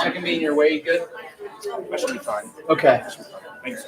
Second being your way, good? That should be fine. Okay. Thanks.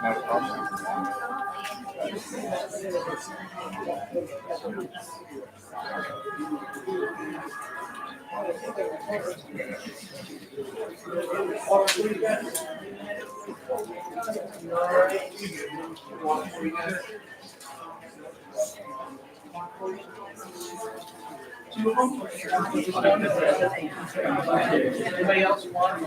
Not a problem. Anybody else want?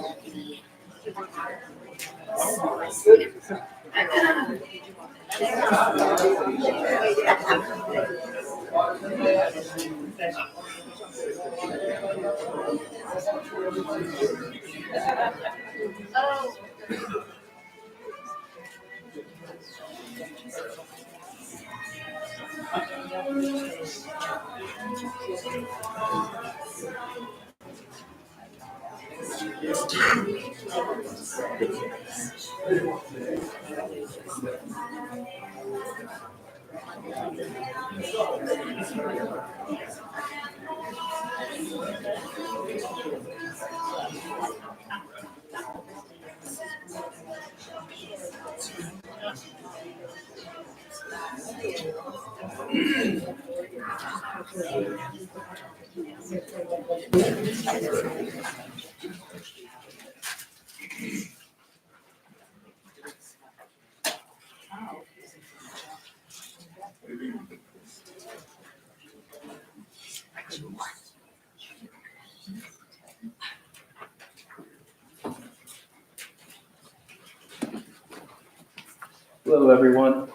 Hello, everyone.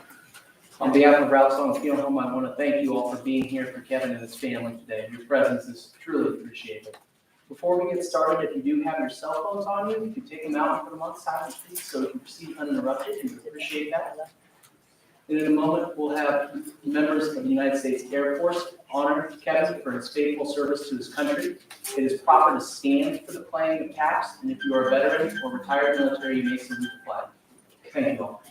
On behalf of Ralston Funeral Home, I want to thank you all for being here for Kevin and his family today. Your presence is truly appreciated. Before we get started, if you do have your cell phones on you can take them out and put them on silent, please, so we can proceed uninterrupted. We appreciate that. And in a moment, we'll have members of the United States Air Force honor Kevin for his faithful service to his country. It is proper to stand for the playing of caps, and if you are a veteran or retired military, you may salute the flag. Thank you all.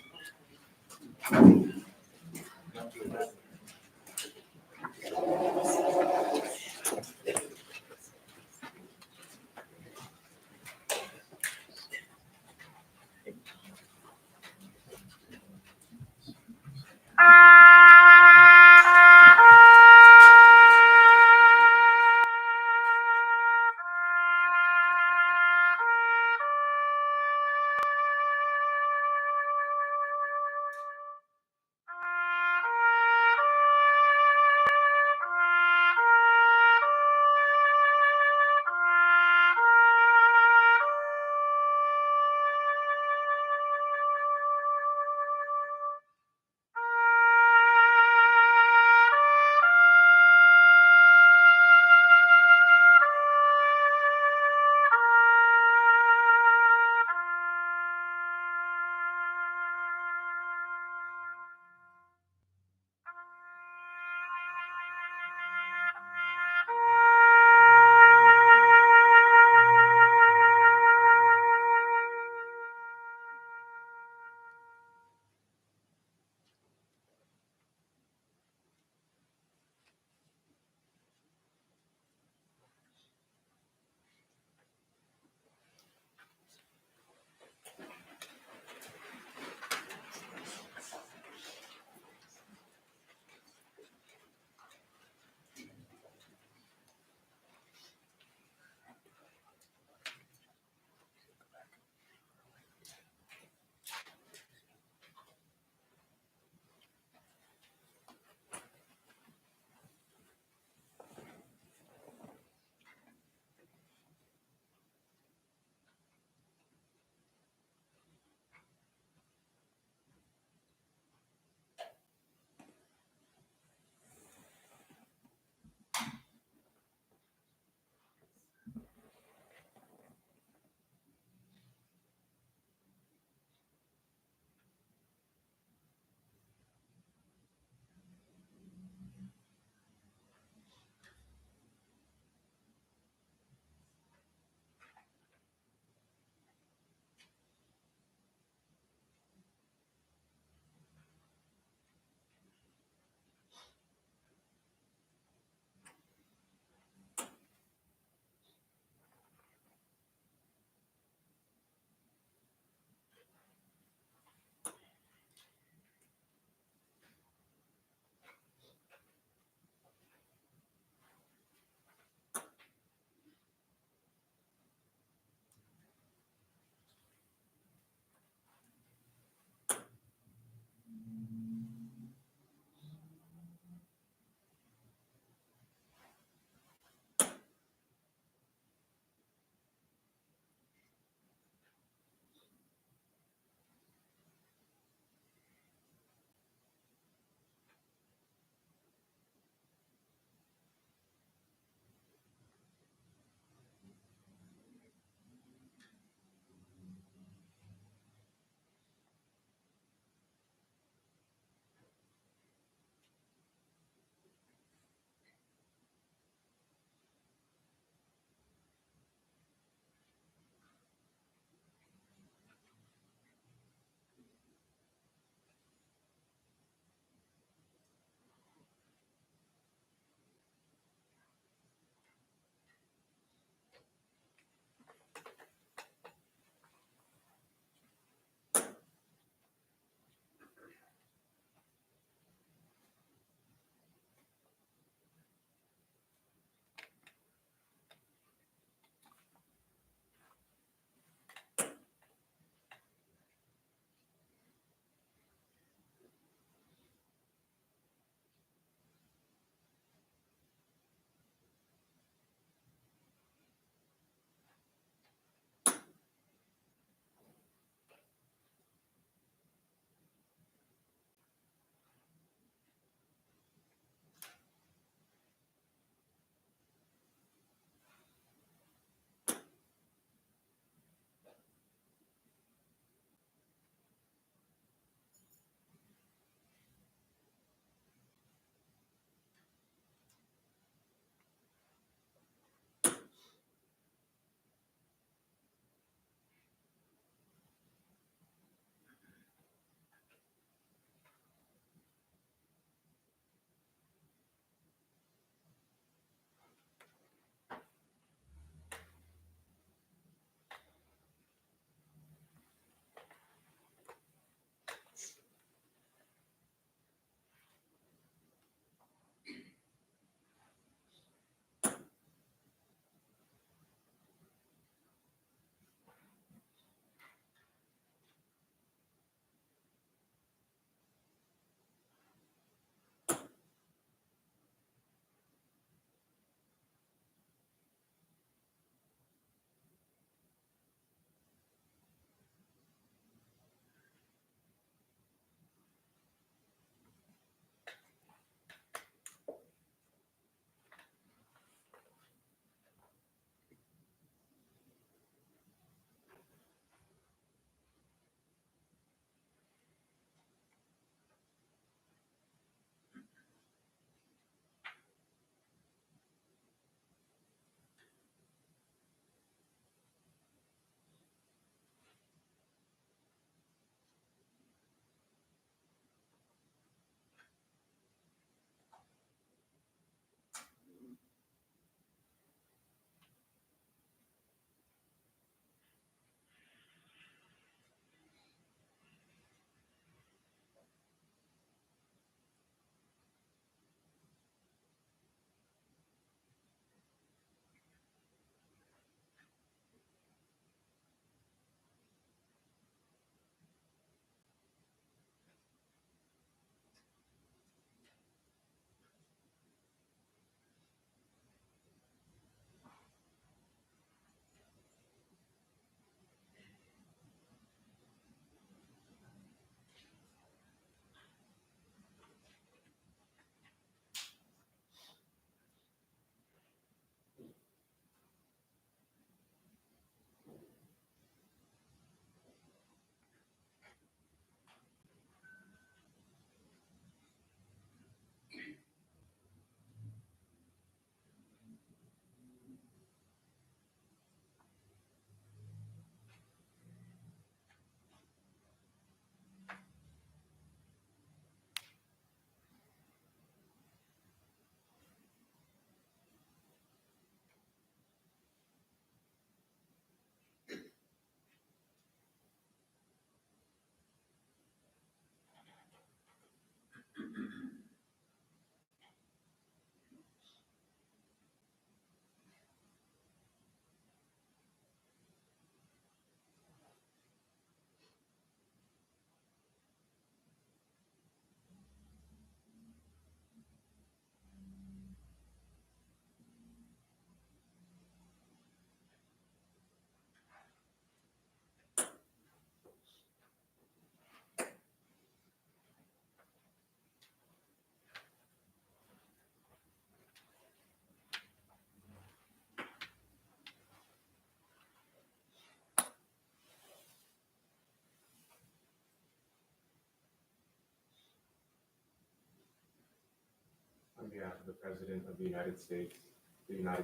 behalf of the President of the United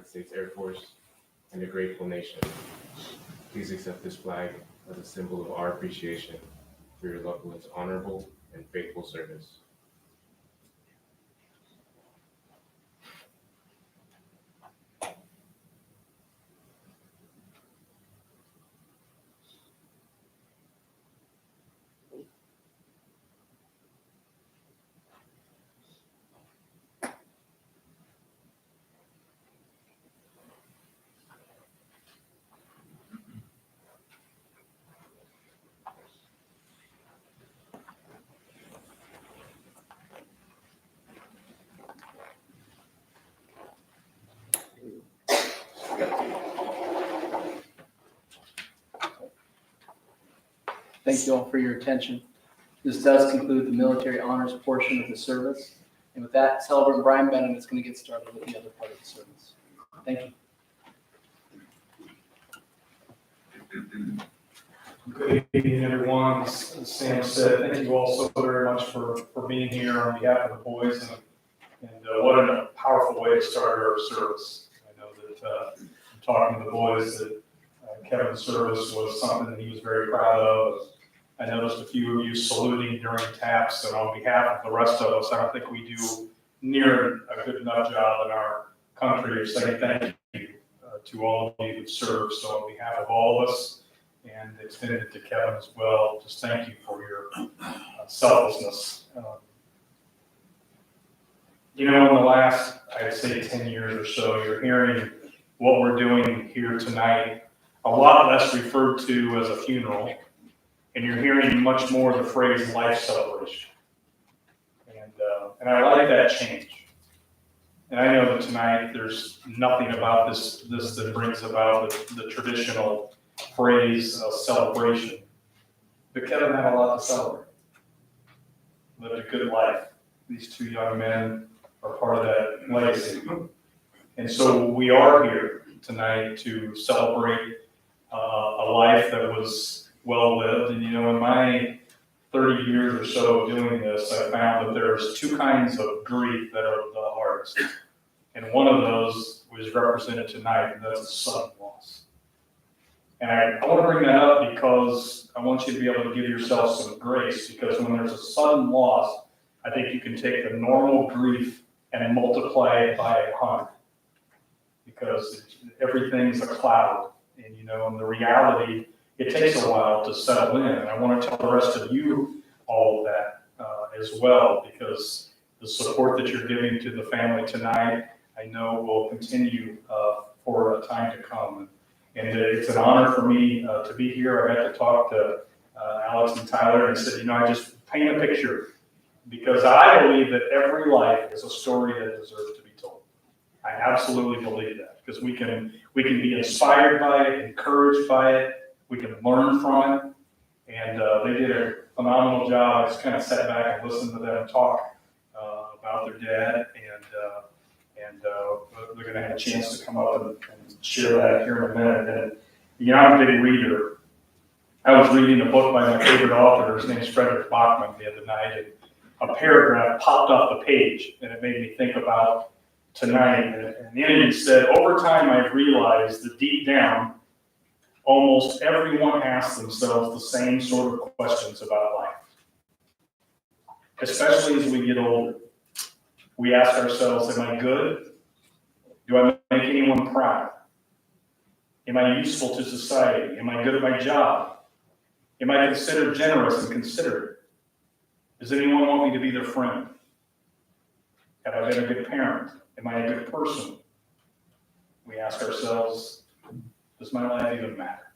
States Air Force, and a grateful nation, please accept this flag as a symbol of our appreciation for your loved one's honorable and faithful service. Thank you all for your attention. This does conclude the military honors portion of the service. And with that, Celebrant Brian Bennett is going to get started with the other part of the service. Thank you. Good evening, everyone. As Sam said, thank you all so very much for being here on behalf of the boys, and what a powerful way to start our service. I know that talking to the boys that Kevin's service was something that he was very proud of. I noticed a few of you saluting during taps, and on behalf of the rest of us, I don't think we do near a good enough job in our country of saying thank you to all of you who served. So on behalf of all of us, and extended to Kevin as well, just thank you for your selflessness. You know, in the last, I'd say 10 years or so, you're hearing what we're doing here tonight a lot less referred to as a funeral, and you're hearing much more the phrase life celebration. And I like that change. And I know that tonight there's nothing about this that brings about the traditional phrase of celebration. But Kevin had a lot to celebrate. Lived a good life. These two young men are part of that legacy. And so we are here tonight to celebrate a life that was well lived. And you know, in my 30 years or so of doing this, I found that there's two kinds of grief that are the hardest. And one of those was represented tonight, and that's a sudden loss. And I want to bring that up because I want you to be able to give yourself some grace, because when there's a sudden loss, I think you can take the normal grief and multiply it by 100. Because everything's a cloud. And you know, in the reality, it takes a while to settle in. And I want to tell the rest of you all of that as well, because the support that you're giving to the family tonight, I know will continue for a time to come. And it's an honor for me to be here. I got to talk to Alex and Tyler, and said, you know, I just paint a picture, because I believe that every life is a story that deserves to be told. I absolutely believe that, because we can be inspired by it, encouraged by it, we can learn from it, and they did a phenomenal job. I just kind of sat back and listened to them talk about their dad, and they're going to have a chance to come up and share that here in a minute. And you know, I'm a big reader. I was reading a book by my favorite author. His name is Frederick Bachman the other night, and a paragraph popped off the page, and it made me think about tonight. And the end said, over time I've realized that deep down, almost everyone asks themselves the same sort of questions about life. Especially as we get older. We ask ourselves, am I good? Do I make anyone proud? Am I useful to society? Am I good at my job? Am I considered generous and considerate? Does anyone want me to be their friend? Have I been a good parent? Am I a good person? We ask ourselves, does my life even matter?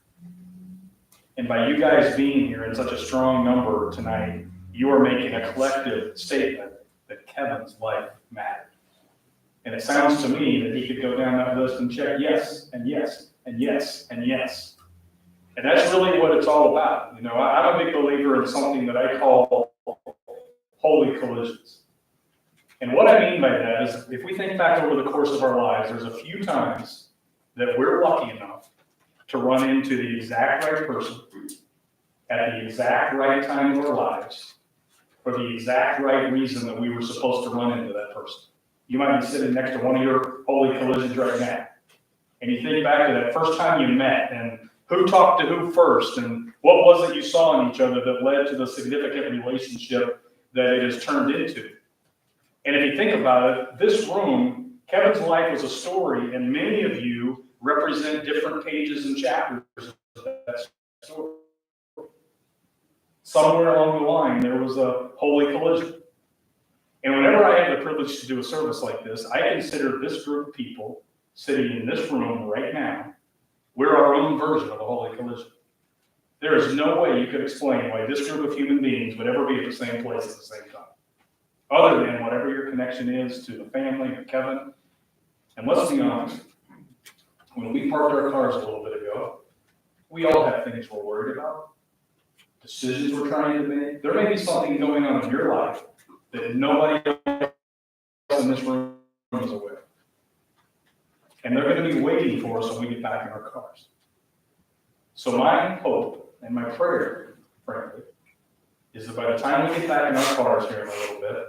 And by you guys being here in such a strong number tonight, you are making a collective statement that Kevin's life mattered. And it sounds to me that he could go down that list and check yes, and yes, and yes, and yes. And that's really what it's all about. You know, I'm a big believer in something that I call holy collisions. And what I mean by that is, if we think back over the course of our lives, there's a few times that we're lucky enough to run into the exact right person at the exact right time in our lives for the exact right reason that we were supposed to run into that person. You might be sitting next to one of your holy collisions right now. And you think back to that first time you met and who talked to who first and what was it you saw in each other that led to the significant relationship that it has turned into. And if you think about it, this room, Kevin's life was a story, and many of you represent different pages and chapters of that story. Somewhere along the line, there was a holy collision. And whenever I have the privilege to do a service like this, I consider this group of people sitting in this room right now, we're our own version of a holy collision. There is no way you could explain why this group of human beings would ever be at the same place at the same time, other than whatever your connection is to the family or Kevin. And let's be honest, when we parked our cars a little bit ago, we all have things we're worried about, decisions we're trying to make. There may be something going on in your life that nobody else in this room is aware of. And they're going to be waiting for us when we get back in our cars. So my hope and my prayer, frankly, is that by the time we get back in our cars here in a little bit,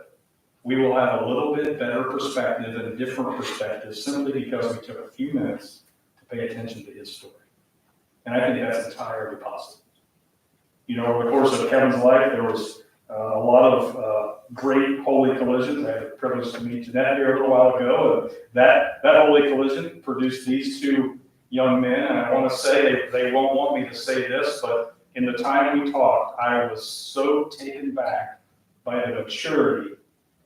we will have a little bit better perspective and a different perspective simply because we took a few minutes to pay attention to his story. And I think that's entirely possible. You know, over the course of Kevin's life, there was a lot of great holy collisions. I had the privilege to meet Jeanette here a little while ago. And that holy collision produced these two young men. And I want to say, they won't want me to say this, but in the time we talked, I was so taken back by the maturity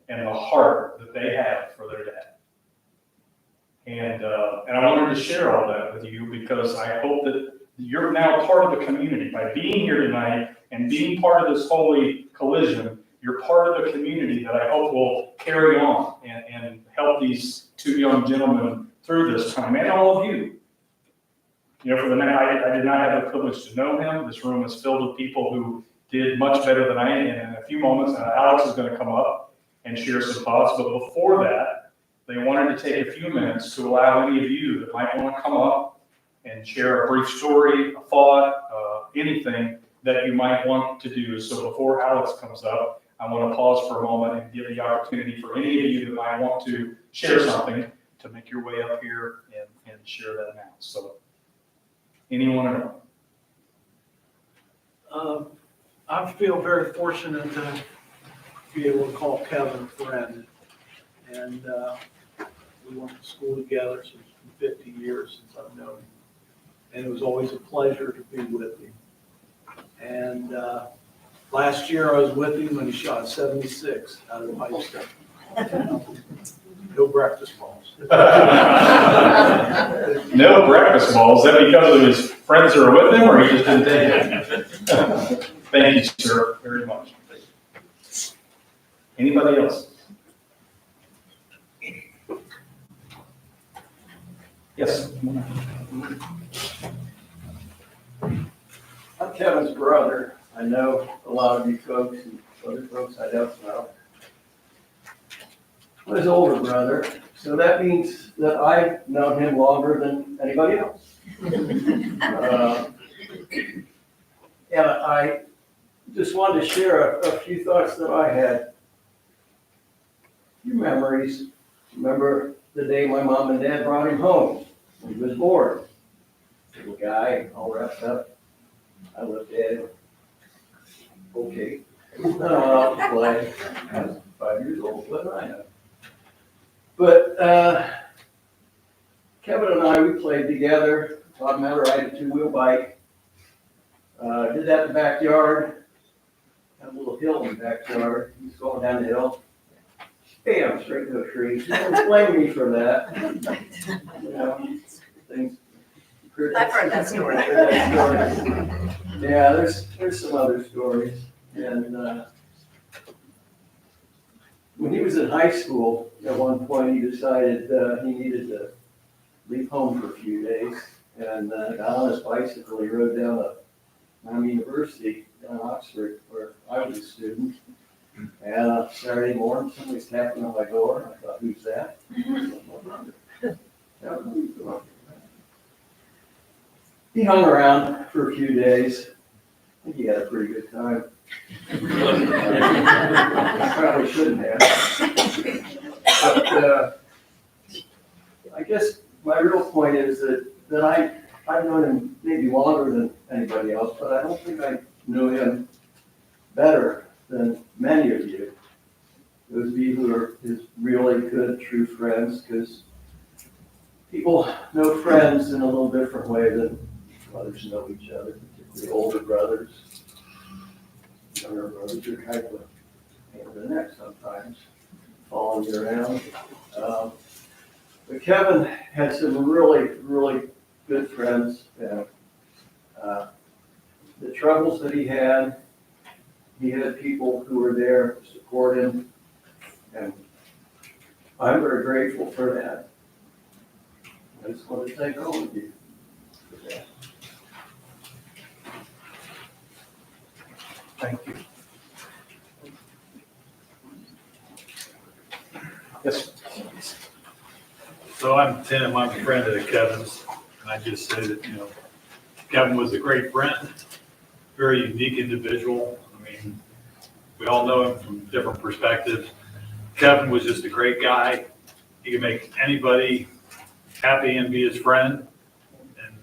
and the heart that they have for their dad. And I wanted to share all that with you because I hope that you're now part of the community. By being here tonight and being part of this holy collision, you're part of the community that I hope will carry on and help these two young gentlemen through this time, and all of you. You know, for the night, I did not have the privilege to know him. This room is filled with people who did much better than I am. And in a few moments, Alex is going to come up and share some thoughts. But before that, they wanted to take a few minutes to allow any of you that might want to come up and share a brief story, a thought, anything that you might want to do. So before Alex comes up, I want to pause for a moment and give the opportunity for any of you that might want to share something to make your way up here and share that now. So anyone at all? I feel very fortunate to be able to call Kevin a friend. And we went to school together, so it's been 50 years since I've known him. And it was always a pleasure to be with him. And last year I was with him when he shot 76 out of the pipe stem. No breakfast balls. No breakfast balls. Is that because of his friends that are with him, or he just didn't take it? Thank you, sir, very much. Anybody else? Yes. I'm Kevin's brother. I know a lot of you folks and other folks I don't know. I'm his older brother, so that means that I've known him longer than anybody else. And I just wanted to share a few thoughts that I had. A few memories. Remember the day my mom and dad brought him home when he was born. Little guy, all wrapped up. I looked at him. Okay. I went out to play. I was 5 years old, what did I know? But Kevin and I, we played together. Taught him how to ride a two-wheel bike. Did that in the backyard. Had a little hill in the backyard. He was going down the hill. Bam, straight to a tree. Don't blame me for that. You know, things. I've heard that story. Yeah, there's some other stories. And when he was in high school, at one point he decided he needed to leave home for a few days. And got on his bicycle. He rode down to Miami University down in Oxford, where I was a student. And Saturday morning, somebody's tapping on my door. I thought, who's that? He hung around for a few days. I think he had a pretty good time. Probably shouldn't have. But, I guess my real point is that I've known him maybe longer than anybody else, but I don't think I know him better than many of you. Those of you who are his really good, true friends, because people know friends in a little different way than brothers know each other, particularly older brothers. Younger brothers are kind of a pain in the neck sometimes, following you around. But Kevin had some really, really good friends. And, the troubles that he had people who were there to support him. And I'm very grateful for that. I just want to thank all of you for that. Thank you. Yes. So I'm Tim, I'm a friend of Kevin's, and I just say that, Kevin was a great friend, very unique individual. I mean, we all know him from different perspectives. Kevin was just a great guy. He could make anybody happy and be his friend, and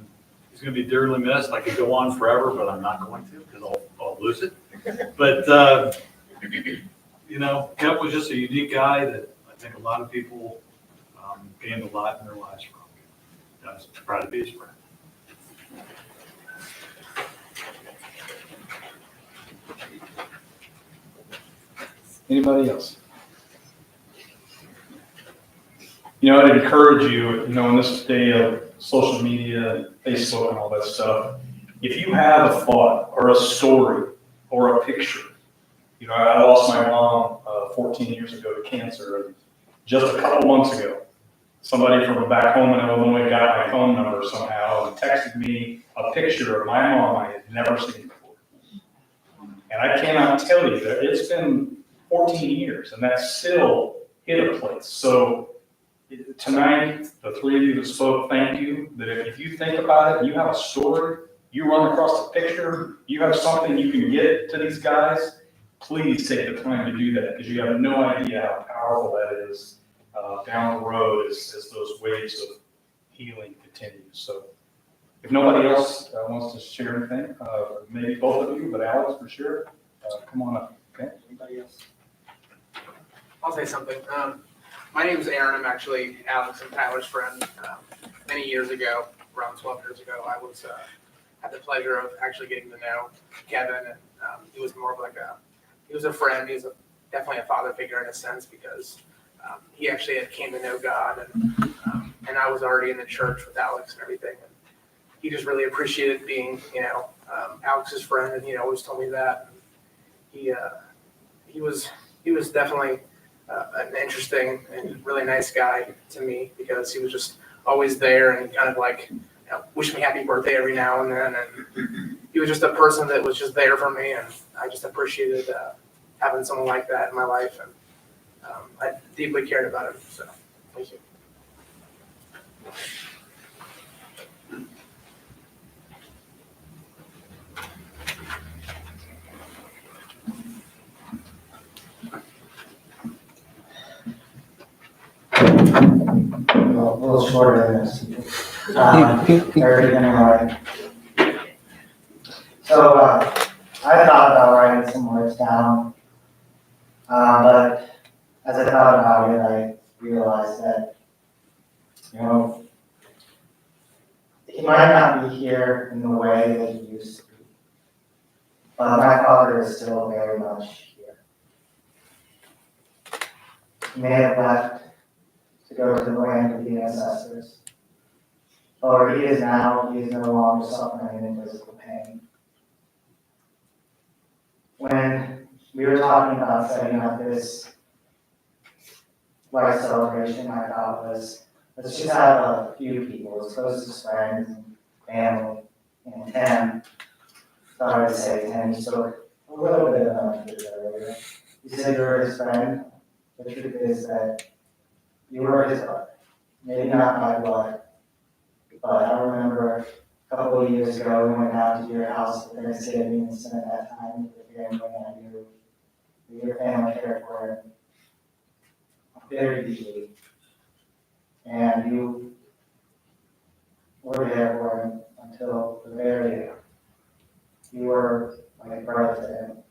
he's gonna be dearly missed. I could go on forever, but I'm not going to, because I'll lose it. But, Kevin was just a unique guy that I think a lot of people gained a lot in their lives from. I was proud to be his friend. Anybody else? I'd encourage you, in this day of social media, Facebook and all that stuff, if you have a thought or a story or a picture, I lost my mom 14 years ago to cancer, and just a couple months ago, somebody from back home in Illinois got my phone number somehow and texted me a picture of my mom I had never seen before. And I cannot tell you that it's been 14 years and that still hit a place. So tonight, the three of you that spoke, thank you. That if you think about it, you have a story, you run across a picture, you have something you can get to these guys, please take the time to do that, because you have no idea how powerful that is down the road as those waves of healing continue. So if nobody else wants to share anything, maybe both of you, but Alex for sure, come on up. Okay. Anybody else? I'll say something. My name is Aaron. I'm actually Alex and Tyler's friend. Many years ago, around 12 years ago, I was had the pleasure of actually getting to know Kevin, and he was more of he was a friend. He was definitely a father figure in a sense, because he actually had came to know God, and I was already in the church with Alex and everything. And he just really appreciated being, Alex's friend, and he always told me that. And he was definitely an interesting and really nice guy to me, because he was just always there and kind of wish me happy birthday every now and then. And he was just a person that was just there for me, and I just appreciated having someone like that in my life. And I deeply cared about him. So thank you. A little shorter than this. Already been right. So I thought about writing some words down, but as I thought about it, I realized that, he might not be here in the way that he used to be, but my father is still very much here. He may have left to go to the land of the ancestors, but where he is now, he is no longer suffering in physical pain. When we were talking about setting up this life celebration, my thought was, let's just have a few people, his closest friends and family, and 10. Sorry to say 10, you spoke a little bit about it earlier. You said you were his friend. The truth is that you were his brother. Maybe not by blood, but I remember a couple of years ago, we went down to your house for Thanksgiving and spent that time with your family, and your family cared for him. very deeply. And you were there for him until the very end. You were like a brother to him.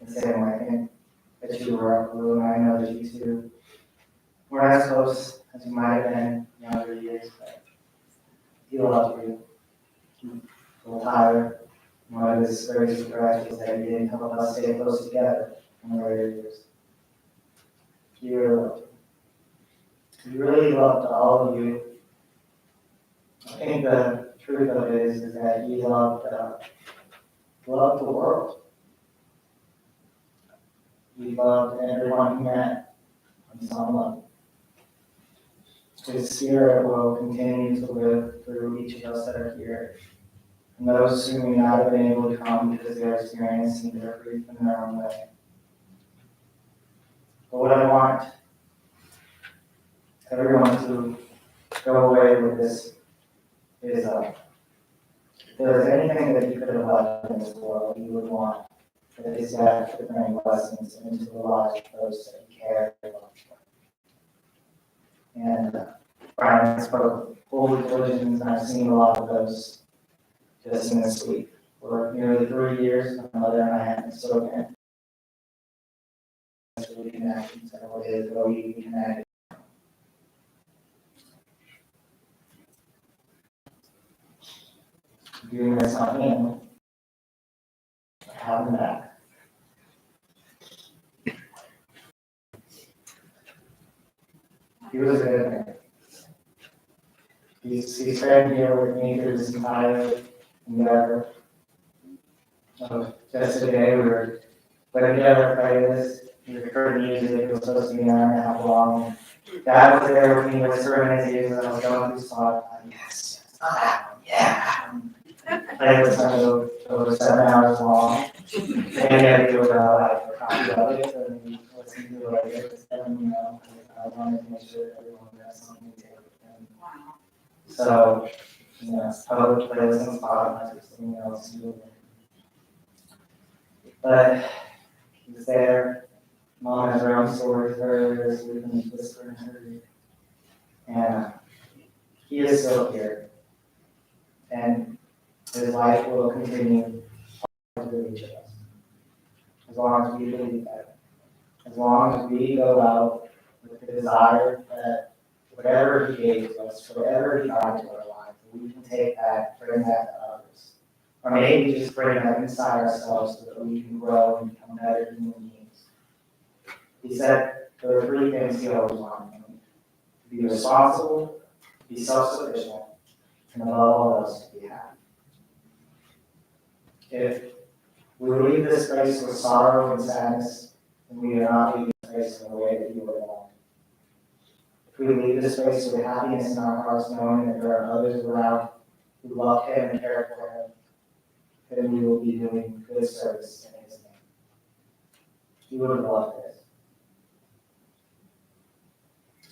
The same way I think that you were, Lou, and I know that you two were as close as you might have been in younger years, but he loved you. A little tired. One of his greatest regrets was that he didn't help us stay close together in the later years. He really loved you. He really loved all of you. I think the truth of it is that he loved the world. He loved everyone he met on some level. His spirit will continue to live through each of us that are here. And those who may not have been able to come because they're experiencing their grief in their own way. But what I want everyone to go away with this is if there's anything that you could have left in this world, you would want that his death to bring blessings into the lives of those that you care about. And Brian spoke holy collisions, and I've seen a lot of those just in this week. For nearly 3 years, my mother and I haven't spoken. We connected several days ago, we connected. Doing this on him, have him back. He was a good man. He's been here with me through this entire endeavor. Just today, we were putting together a playlist. We recorded music, it was supposed to be an hour and a half long. Dad was there with me, whispering in his ears as I was going through the song. Yes, it's not that one, yeah. Played this song over 7 hours long. And then we would like a copy of it, and we listened to it later. And, I wanted to make sure that everyone got something to take with them. Wow. So, it's public playlist on Spotify, or something else. But he's there. Mom has her own stories earlier this week, and whispering in her ear. And he is still here. And his life will continue through each of us. As long as we believe that. As long as we go out with the desire that whatever he gave to us, whatever he brought to our lives, we can take that, bring that to others. Or maybe just bring that inside ourselves so that we can grow and become better human beings. He said there are 3 things he always wanted from me: to be responsible, to be self-sufficient, and above all else, to be happy. If we leave this place with sorrow and sadness, then we are not leaving this place in the way that he would want. If we leave this place with happiness in our hearts, knowing that there are others around who love him and care for him, then we will be doing good service in his name. He would have loved this.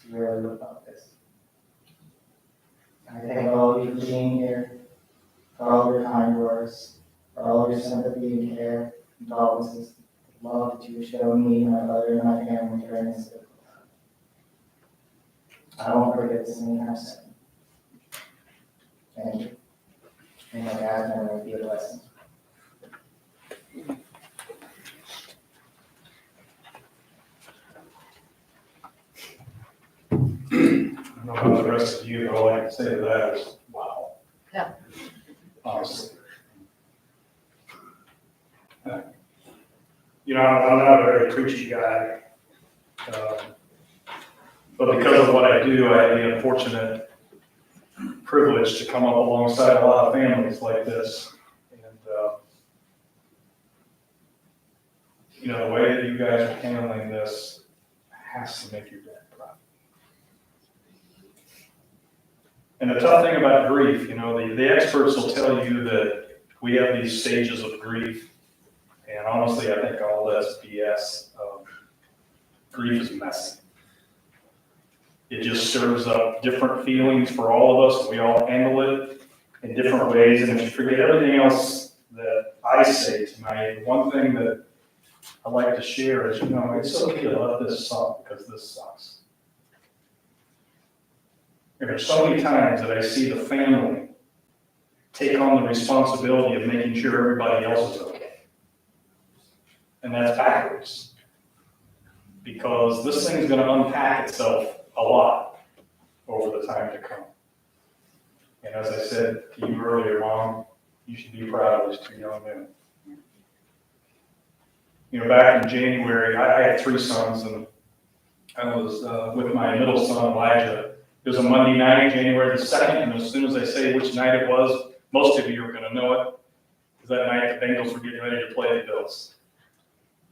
He really would have loved this. I thank all of you for being here, for all your kind words, for all your sympathy and care, and condolences, the love that you showed me, my brother, and my family during this difficult time. I won't forget this anytime soon. Thank you. May my God's memory be a blessing. I don't know about the rest of you, but all I can say to that is, wow. Yeah. Honestly. I'm not a very preachy guy. But because of what I do, I have the unfortunate privilege to come up alongside a lot of families like this. And, the way that you guys are handling this has to make your dad proud. And the tough thing about grief, the experts will tell you that we have these stages of grief. And honestly, I think all that's BS. Grief is messy. It just stirs up different feelings for all of us. We all handle it in different ways. And if you forget everything else that I say tonight, one thing that I like to share is, it's okay to let this suck because this sucks. There are so many times that I see the family take on the responsibility of making sure everybody else is okay. And that's backwards. Because this thing's going to unpack itself a lot over the time to come. And as I said to you earlier, Mom, you should be proud of these two young men. You know, back in January, I had 3 sons, and I was with my middle son, Elijah. It was a Monday night, January the 2nd, and as soon as I say which night it was, most of you are going to know it, because that night the Bengals were getting ready to play the Bills.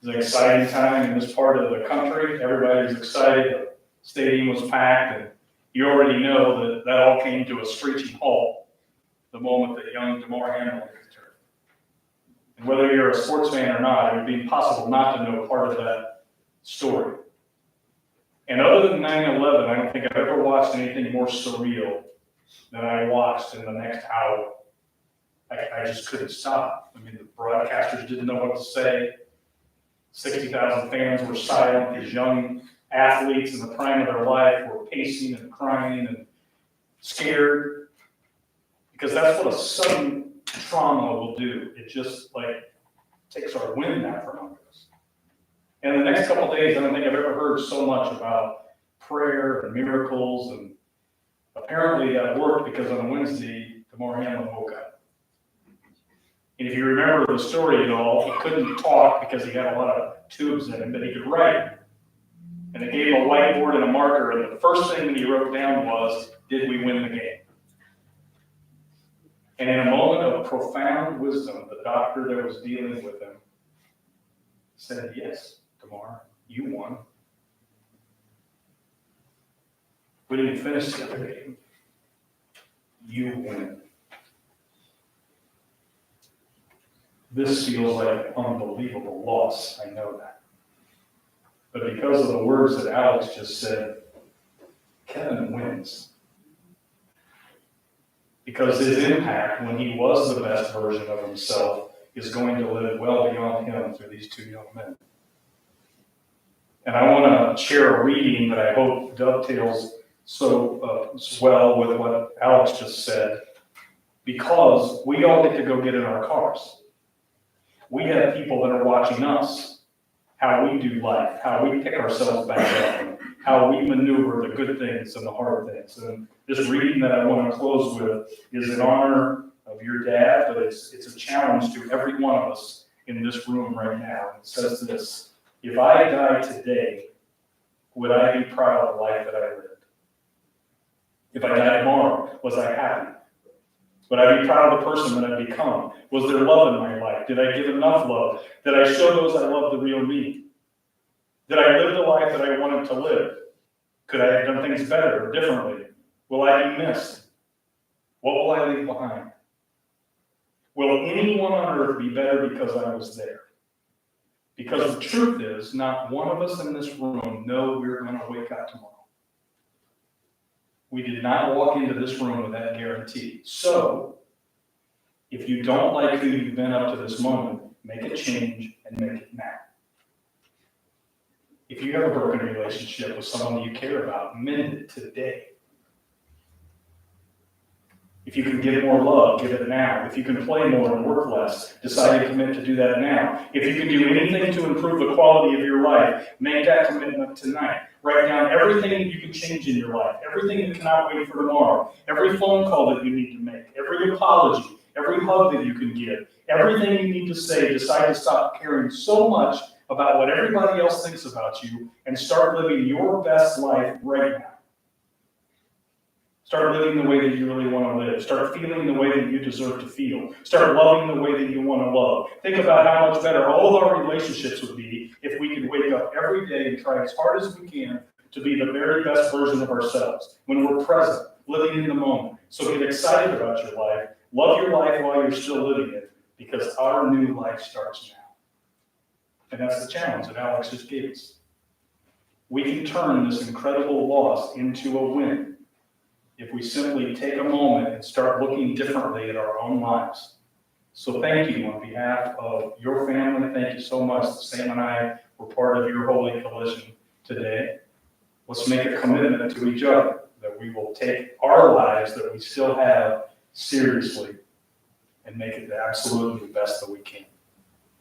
It was an exciting time in this part of the country. Everybody was excited. The stadium was packed, and you already know that that all came to a screeching halt the moment that young DeMar Hamlin returned. And whether you're a sports fan or not, it would be impossible not to know part of that story. And other than 9/11, I don't think I've ever watched anything more surreal than I watched in the next hour. I just couldn't stop. I mean, the broadcasters didn't know what to say. 60,000 fans were silent. These young athletes in the prime of their life were pacing and crying and scared, because that's what a sudden trauma will do. It just like takes our wind out from under us. And the next couple of days, I don't think I've ever heard so much about prayer and miracles, and apparently that worked, because on Wednesday, DeMar Hamlin woke up. And if you remember the story at all, he couldn't talk because he had a lot of tubes in him, but he could write. And they gave him a whiteboard and a marker, and the first thing that he wrote down was, "Did we win the game?" And in a moment of profound wisdom, the doctor that was dealing with him said, "Yes, DeMar, you won. We didn't finish the other game. You win." This feels like an unbelievable loss, I know that. But because of the words that Alex just said, Kevin wins. Because his impact when he was the best version of himself is going to live well beyond him through these 2 young men. And I want to share a reading that I hope dovetails so well with what Alex just said, because we all get to go get in our cars. We have people that are watching us, how we do life, how we pick ourselves back up, and how we maneuver the good things and the hard things. And this reading that I want to close with is in honor of your dad, but it's a challenge to every one of us in this room right now. It says this: if I die today, would I be proud of the life that I lived? If I die tomorrow, was I happy? Would I be proud of the person that I've become? Was there love in my life? Did I give enough love? Did I show those I love the real me? Did I live the life that I wanted to live? Could I have done things better or differently? Will I be missed? What will I leave behind? Will anyone on earth be better because I was there? Because the truth is, not one of us in this room know we're going to wake up tomorrow. We did not walk into this room with that guarantee. So, if you don't like who you've been up to this moment, make a change and make it now. If you have a broken relationship with someone that you care about, mend it today. If you can give more love, give it now. If you can play more and work less, decide to commit to do that now. If you can do anything to improve the quality of your life, make that commitment tonight. Write down everything that you can change in your life, everything that cannot wait for tomorrow, every phone call that you need to make, every apology, every hug that you can give, everything you need to say. Decide to stop caring so much about what everybody else thinks about you and start living your best life right now. Start living the way that you really want to live. Start feeling the way that you deserve to feel. Start loving the way that you want to love. Think about how much better all of our relationships would be if we could wake up every day and try as hard as we can to be the very best version of ourselves when we're present, living in the moment. So get excited about your life. Love your life while you're still living it, because our new life starts now. And that's the challenge that Alex just gave us. We can turn this incredible loss into a win if we simply take a moment and start looking differently at our own lives. So thank you on behalf of your family. Thank you so much. Sam and I were part of your holy collision today. Let's make a commitment to each other that that we will take our lives that we still have seriously and make it absolutely the best that we can.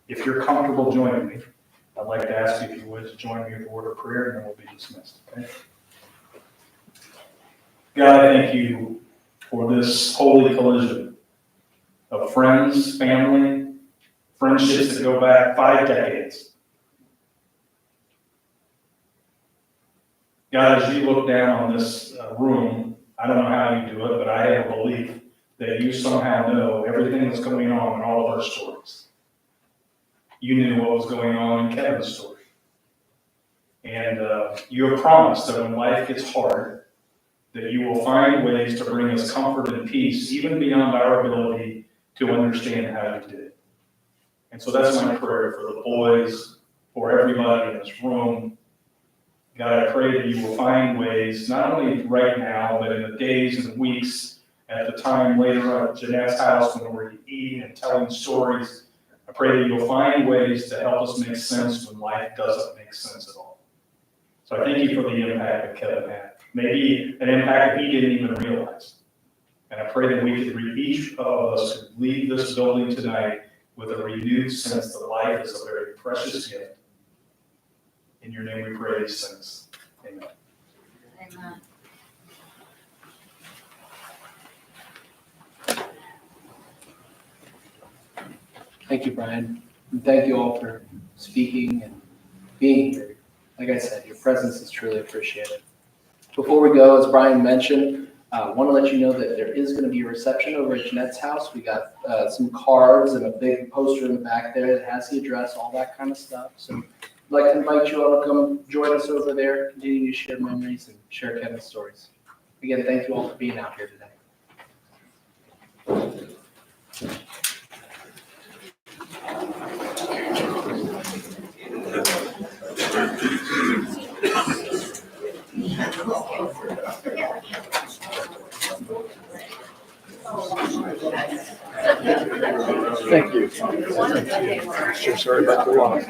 If you're comfortable joining me, I'd like to ask you if you would to join me in the word of prayer, and then we'll be dismissed. Okay? God, I thank you for this holy collision of friends, family, friendships that go back 5 decades. God, as you look down on this room, I don't know how you do it, but I have a belief that you somehow know everything that's going on in all of our stories. You knew what was going on in Kevin's story. And you have promised that when life gets hard, that you will find ways to bring us comfort and peace, even beyond our ability to understand how you did it. And so that's my prayer for the boys, for everybody in this room. God, I pray that you will find ways, not only right now, but in the days and weeks at the time later at Jeanette's house when we're eating and telling stories. I pray that you'll find ways to help us make sense when life doesn't make sense at all. So I thank you for the impact that Kevin had. Maybe an impact he didn't even realize. And I pray that we could, each of us could leave this building tonight with a renewed sense that life is a very precious gift. In your name we pray these things. Amen. Amen. Thank you, Brian. And thank you all for speaking and being here. Like I said, your presence is truly appreciated. Before we go, as Brian mentioned, I want to let you know that there is going to be a reception over at Jeanette's house. We got some cards and a big poster in the back there that has the address, all that kind of stuff. So I'd like to invite you all to come join us over there, continue to share memories and share Kevin's stories. Again, thank you all for being out here today. Thank you. Sure, sorry about the loss.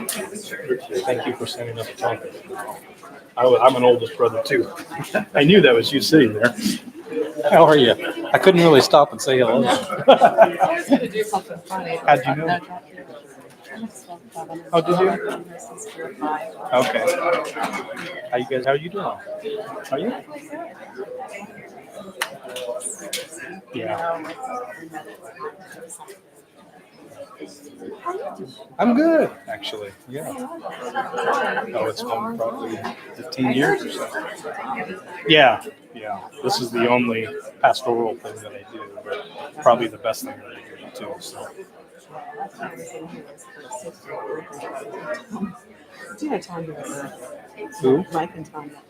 Thank you for sending us a time. I'm an oldest brother too. I knew that was you sitting there. How are you? I couldn't really stop and say hello. I was gonna do something funny. How'd you know? Oh, did you? Okay. How you doing? Are you? Yeah. I'm good, actually. Yeah. Oh, it's been probably 15 years or so. Yeah. Yeah. This is the only pastoral thing that I do, but probably the best thing that I do too. So. Do you know Tanya? Who? Mike and Tanya.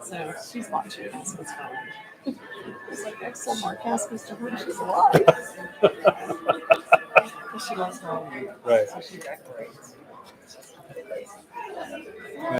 So she's watching us. It's fun. It's like next time Mark asked us to her, she's alive. She loves her own. Right. So she decorates.